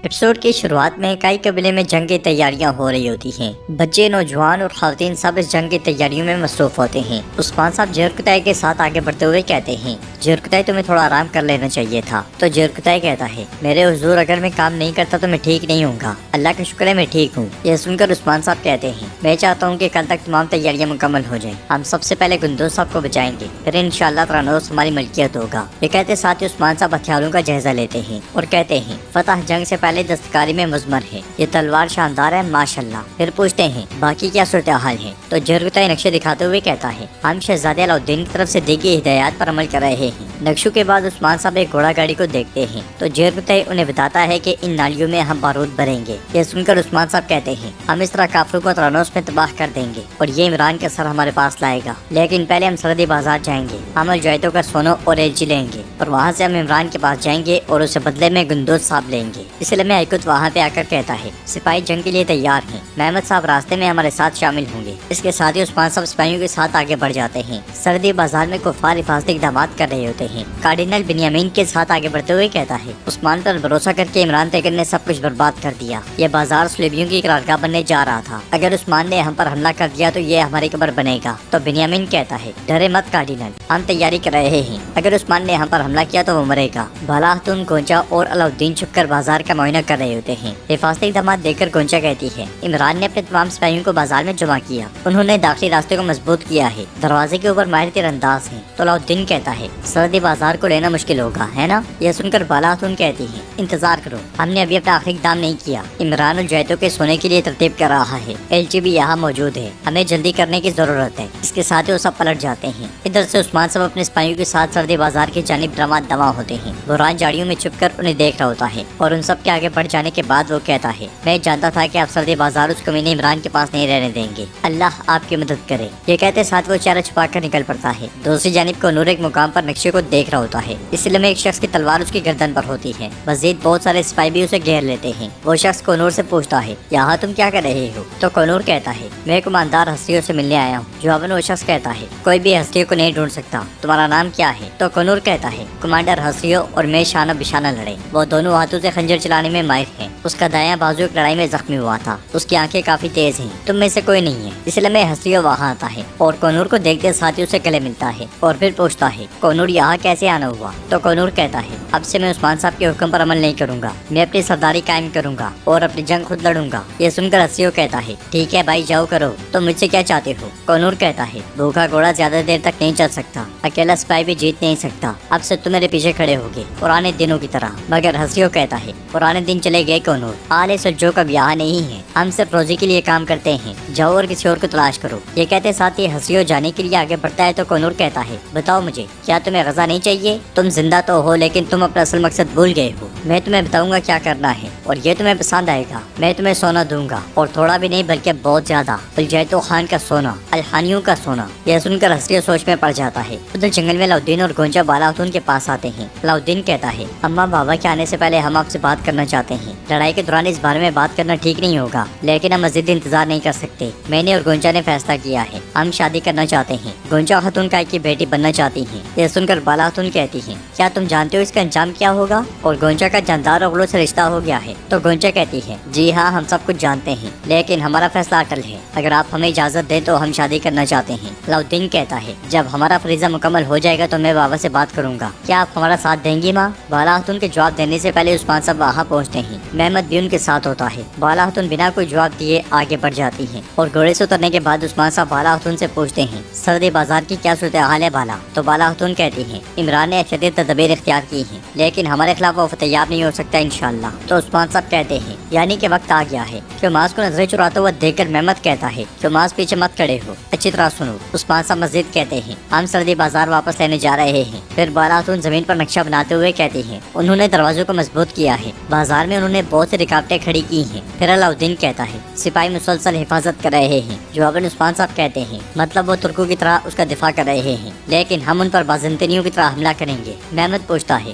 Episode کی شروعات میں کئی قبیلے میں جنگ کی تیاریاں ہو رہی ہوتی ہیں۔ بچے، نوجوان اور خواتین سب اس جنگ کی تیاریوں میں مصروف ہوتے ہیں۔ عثمان صاحب جرکتائی کے ساتھ آگے بڑھتے ہوئے کہتے ہیں، جرکتائی تمہیں تھوڑا آرام کر لینا چاہیے تھا۔ تو جرکتائی کہتا ہے، میرے حضور اگر میں کام نہیں کرتا تو میں ٹھیک نہیں ہوں گا۔ اللہ کا شکر ہے میں ٹھیک ہوں۔ یہ سن کر عثمان صاحب کہتے ہیں، میں چاہتا ہوں کہ کل تک تمام تیاریاں مکمل ہو جائیں۔ ہم سب سے پہلے گندوز صاحب کو بچائیں گے، پھر انشاءاللہ ترانوس ہماری ملکیت ہوگا۔ یہ کہتے ساتھ ہی عثمان صاحب ہتھیاروں کا جائزہ لیتے ہیں اور کہتے ہیں، فتح جنگ سے پہلے دستکاری میں مضمر ہے، یہ تلوار شاندار ہے ماشاءاللہ۔ پھر پوچھتے ہیں باقی کیا صورتحال ہے؟ تو جرکتائی نقشے دکھاتے ہوئے کہتا ہے، ہم شہزادے علاؤالدین کی طرف سے دی گئی ہدایات پر عمل کر رہے ہیں۔ نقشوں کے بعد عثمان صاحب ایک گھوڑا گاڑی کو دیکھتے ہیں تو جرکتائی انہیں بتاتا ہے کہ ان نالیوں میں ہم بارود بھریں گے۔ یہ سن کر عثمان صاحب کہتے ہیں، ہم اس طرح کافروں کو ترانوس میں تباہ کر دیں گے اور یہ عمران کا سر ہمارے پاس لائے گا، لیکن پہلے ہم سرحدی بازار جائیں گے، ہم الجویتوں کا سونا اور ایلچی لیں گے اور وہاں سے ہم عمران کے پاس جائیں گے اور اسے بدلے میں گندوز صاحب لیں گے۔ اس لیے ایکت وہاں پہ آ کر کہتا ہے، سپاہی جنگ کے لیے تیار ہیں، محمد صاحب راستے میں ہمارے ساتھ شامل ہوں گے۔ اس کے ساتھ ہی عثمان صاحب سپاہیوں کے ساتھ آگے بڑھ جاتے ہیں۔ سرحدی بازار میں کفار حفاظتی اقدامات کر رہے ہوتے ہیں۔ کارڈینل بنیامین کے ساتھ آگے بڑھتے ہوئے کہتا ہے، عثمان پر بھروسہ کر کے عمران تیگر نے سب کچھ برباد کر دیا۔ یہ بازار صلیبیوں کی قرارگاہ بننے جا رہا تھا، اگر عثمان نے ہم پر حملہ کر دیا تو یہ ہماری قبر بنے گا۔ تو بنیامین کہتا ہے، ڈرے مت کارڈینل، ہم تیاری کر رہے ہیں، اگر عثمان نے ہم پر حملہ کیا تو وہ مرے گا۔ بالا خاتون، گونچا اور علاؤالدین چھپ کر بازار کا معائنہ کر رہے ہوتے ہیں۔ حفاظتی اقدامات دیکھ کر گونچا کہتی ہے، عمران نے اپنے تمام سپاہیوں کو بازار میں جمع کیا، انہوں نے داخلی راستے کو مضبوط کیا ہے، دروازے کے اوپر ماہر تیر انداز ہیں۔ تو علاؤالدین کہتا ہے، سرحدی بازار کو لینا مشکل ہوگا ہے نا؟ یہ سن کر بالا خاتون کہتی ہے، انتظار کرو، ہم نے ابھی اپنا آخری اقدام نہیں کیا، عمران الجویتوں کے سونے کے لیے ترتیب کر رہا ہے، ایلچی بھی یہاں موجود ہے، ہمیں جلدی کرنے کی ضرورت ہے۔ اس کے ساتھ ہی وہ سب پلٹ جاتے ہیں۔ ادھر سے عثمان صاحب اپنے سپاہیوں کے ساتھ سرحدی بازار کی جانب رواں ہوتے ہیں۔ بحران جاڑیوں میں چھپ کر انہیں دیکھ رہا ہوتا ہے اور ان سب کے آگے بڑھ جانے کے بعد وہ کہتا ہے، میں جانتا تھا کہ آپ سرحدی بازار اس کمینے عمران کے پاس نہیں رہنے دیں گے، اللہ آپ کی مدد کرے۔ یہ کہتے ساتھ وہ چہرہ چھپا کر نکل پڑتا ہے۔ دوسری جانب کو نور ایک مقام پر نقشے کو دیکھ رہا ہوتا ہے، اس لیے میں ایک شخص کی تلوار اس کی گردن پر ہوتی ہے، مزید بہت سارے سپاہی بھی اسے گھیر لیتے ہیں۔ وہ شخص کونور سے پوچھتا ہے، یہاں تم کیا کر رہے ہو؟ تو کونور کہتا ہے، میں کماندار ہستیوں سے ملنے آیا ہوں۔ جواباً وہ شخص کہتا ہے، کوئی بھی ہستیوں کو نہیں ڈھونڈ سکتا، تمہارا نام کیا ہے؟ تو کونور کہتا ہے، کمانڈر ہستیوں اور میں شانہ بشانہ لڑے، وہ دونوں ہاتھوں سے خنجر چلانے میں ماہر ہیں، اس کا دایاں بازو ایک لڑائی میں زخمی ہوا تھا، اس کی آنکھیں کافی تیز ہیں، تم میں سے کوئی نہیں ہے، اس لیے میں ہستیوں وہاں آتا ہے اور کونور کو دیکھتے ساتھیوں سے گلے ملتا ہے اور پھر پوچھتا ہے، کونور یہاں کیسے آنا ہوا؟ تو کونور کہتا ہے، اب سے میں عثمان صاحب کے حکم پر عمل نہیں کروں گا، میں اپنی سرداری قائم کروں گا اور اپنی جنگ خود لڑوں گا۔ یہ سن کر ہستیوں کہتا ہے، ٹھیک ہے بھائی جاؤ کرو، تم مجھ سے کیا چاہتے ہو؟ کونور کہتا ہے، بھوکا گھوڑا زیادہ دیر تک نہیں چل سکتا، اکیلا سپاہی بھی جیت نہیں سکتا، اب سے تم میرے پیچھے کھڑے ہوگے پرانے دنوں کی طرح۔ مگر ہستیوں کہتا ہے، پرانے دن چلے گئے کونور، آل سجو کا یہاں نہیں ہے، ہم صرف روزی کے لیے کام کرتے ہیں، جاؤ اور کسی اور کو تلاش کرو۔ یہ کہتے ساتھ ہی ہستیوں جانے کے لیے آگے بڑھتا ہے تو کونور کہتا ہے، بتاؤ مجھے، کیا تمہیں غذا نہیں چاہیے؟ تم زندہ تو ہو لیکن تم اپنا اصل مقصد بھول گئے ہو، میں تمہیں بتاؤں گا کیا کرنا ہے اور یہ تمہیں پسند آئے گا۔ میں تمہیں سونا دوں گا اور تھوڑا بھی نہیں بلکہ بہت زیادہ، الجیتو خان کا سونا، الحانیوں کا سونا۔ یہ سن کر ہستیوں سوچ میں پڑ جاتا ہے۔ ادھر جنگل میں علاؤالدین اور گونچا بالا خاتون کے پاس آتے ہیں۔ علاؤالدین کہتا ہے، اماں بابا کے آنے سے پہلے ہم آپ سے بات کرنا چاہتے ہیں، لڑائی کے دوران اس بارے میں بات کرنا ٹھیک نہیں ہوگا، لیکن ہم مزید انتظار نہیں کر سکتے، میں نے اور گونچا نے فیصلہ کیا ہے، ہم شادی کرنا چاہتے ہیں، گونچا خاتون کا کی بیٹی بننا چاہتی ہیں۔ یہ سن کر بالا خاتون کہتی ہیں، کیا تم جانتے ہو اس کا انجام کیا ہوگا؟ اور گونچا کا جاندار اغلوں سے رشتہ ہو گیا ہے۔ تو گونچا کہتی ہے، جی ہاں ہم سب کچھ جانتے ہیں، لیکن ہمارا فیصلہ اٹل ہے، اگر آپ ہمیں اجازت دیں تو ہم شادی کرنا چاہتے ہیں۔ علاؤالدین کہتا ہے، جب ہمارا فریضہ مکمل ہو جائے گا تو میں بابا سے بات کروں گا، کیا آپ ہمارا ساتھ دیں گی ماں؟ بالا خاتون کے جواب دینے سے پہلے عثمان صاحب وہاں پہنچتے ہیں۔ محمد بھی ان کے ساتھ ہوتا ہے۔ بالا خاتون بنا کوئی جواب دیے آگے بڑھ جاتی ہیں اور گھوڑے سے اترنے کے بعد عثمان صاحب بالا خاتون سے پوچھتے ہیں، سرحدی بازار کی کیا صورتحال ہے بالا؟ تو بالا خاتون کہتی ہیں، عمران نے شدید تدابیر اختیار کی ہیں، لیکن ہمارے خلاف وہ فتحیاب نہیں ہو سکتا انشاءاللہ۔ تو عثمان صاحب کہتے ہیں، یعنی کہ وقت آ گیا ہے۔ شماس کو نظریں چراتا ہوا دیکھ کر محمد کہتا ہے، شماس پیچھے مت کھڑے ہو، اچھی طرح سنو۔ عثمان صاحب مزید کہتے ہیں، ہم سرحدی بازار واپس لینے جا رہے ہیں۔ پھر بالا خاتون زمین پر نقشہ بناتے ہوئے کہتی ہیں، انہوں نے دروازوں کو مضبوط کیا ہے، بازار میں انہوں نے بہت سی رکاوٹیں کھڑی کی ہیں۔ پھر علاؤالدین کہتا ہے، سپاہی مسلسل حفاظت کر رہے ہیں۔ جواباً عثمان صاحب کہتے ہیں، مطلب وہ ترکوں کی طرح اس کا دفاع کر رہے ہیں، لیکن ہم ان پر بازنطینیوں کی طرح حملہ کریں گے۔ محمد پوچھتا ہے،